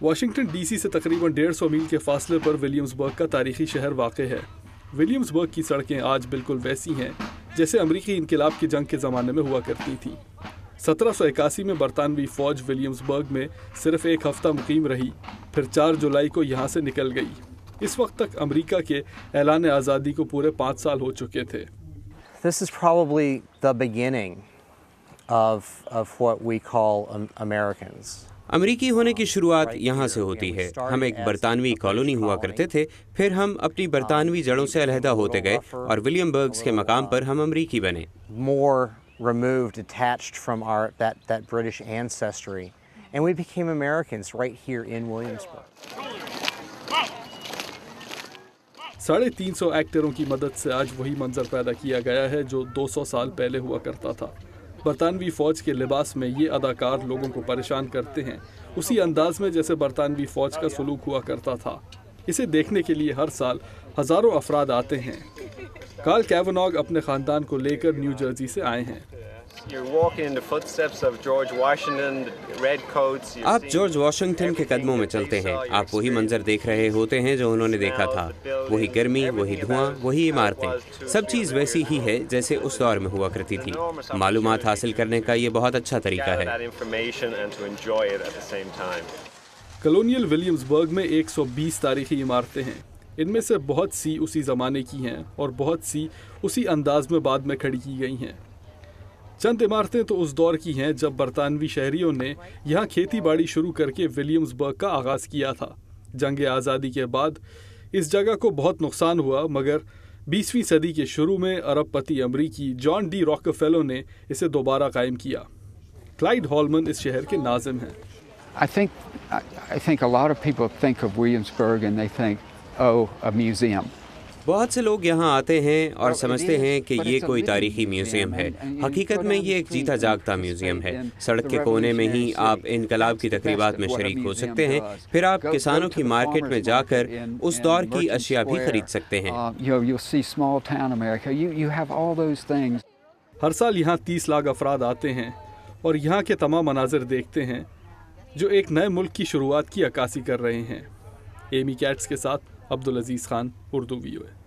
Washington D C سے تقریباً 150 میل کے فاصلے پر ولیمزبرگ کا تاریخی شہر واقع ہے۔ ولیمزبرگ کی سڑکیں آج بالکل ویسی ہیں جیسے امریکی انقلاب کی جنگ کے زمانے میں ہوا کرتی تھیں۔ 1781 میں برطانوی فوج ولیمزبرگ میں صرف ایک ہفتہ مقیم رہی، پھر 4 جولائی کو یہاں سے نکل گئی۔ اس وقت تک امریکہ کے اعلان آزادی کو پورے 5 سال ہو چکے تھے۔ This is probably the beginning of what we call Americans. امریکی ہونے کی شروعات یہاں سے ہوتی ہے۔ ہم ایک برطانوی کالونی ہوا کرتے تھے، پھر ہم اپنی برطانوی جڑوں سے علیحدہ ہوتے گئے اور ولیم برگز کے مقام پر ہم امریکی بنے۔ More removed, detached from that British ancestry, and we became Americans right here in Williamsburg. 350 ایکٹروں کی مدد سے آج وہی منظر پیدا کیا گیا ہے جو 200 سال پہلے ہوا کرتا تھا۔ برطانوی فوج کے لباس میں یہ اداکار لوگوں کو پریشان کرتے ہیں، اسی انداز میں جیسے برطانوی فوج کا سلوک ہوا کرتا تھا۔ اسے دیکھنے کے لیے ہر سال ہزاروں افراد آتے ہیں۔ کارل کیوناگ اپنے خاندان کو لے کر نیو جرسی سے آئے ہیں۔ آپ جارج واشنگٹن کے قدموں میں چلتے ہیں، آپ وہی منظر دیکھ رہے ہوتے ہیں جو انہوں نے دیکھا تھا، وہی گرمی، وہی دھواں، وہی عمارتیں، سب چیز ویسی ہی ہے جیسے اس دور میں ہوا کرتی تھی۔ معلومات حاصل کرنے کا یہ بہت اچھا طریقہ ہے۔ کلونیل ولیمزبرگ میں 120 تاریخی عمارتیں ہیں، ان میں سے بہت سی اسی زمانے کی ہیں اور بہت سی اسی انداز میں بعد میں کھڑی کی گئی ہیں۔ چند عمارتیں تو اس دور کی ہیں جب برطانوی شہریوں نے یہاں کھیتی باڑی شروع کر کے ولیمزبرگ کا آغاز کیا تھا۔ جنگ آزادی کے بعد اس جگہ کو بہت نقصان ہوا، مگر 20ویں صدی کے شروع میں ارب پتی امریکی جان ڈی راکفیلر نے اسے دوبارہ قائم کیا۔ کلائیڈ ہالمن اس شہر کے ناظم ہیں۔ I think a lot of people think of Williamsburg and they think, oh, a museum. بہت سے لوگ یہاں آتے ہیں اور سمجھتے ہیں کہ یہ کوئی تاریخی میوزیم ہے۔ حقیقت میں یہ ایک جیتا جاگتا میوزیم ہے۔ سڑک کے کونے میں ہی آپ انقلاب کی تقریبات میں شریک ہو سکتے ہیں، پھر آپ کسانوں کی مارکیٹ میں جا کر اس دور کی اشیاء بھی خرید سکتے ہیں۔ ہر سال یہاں 30 لاکھ افراد آتے ہیں اور یہاں کے تمام مناظر دیکھتے ہیں جو ایک نئے ملک کی شروعات کی عکاسی کر رہے ہیں۔ ایمی کیٹس کے ساتھ عبدالعزیز خان، اردو وی او اے۔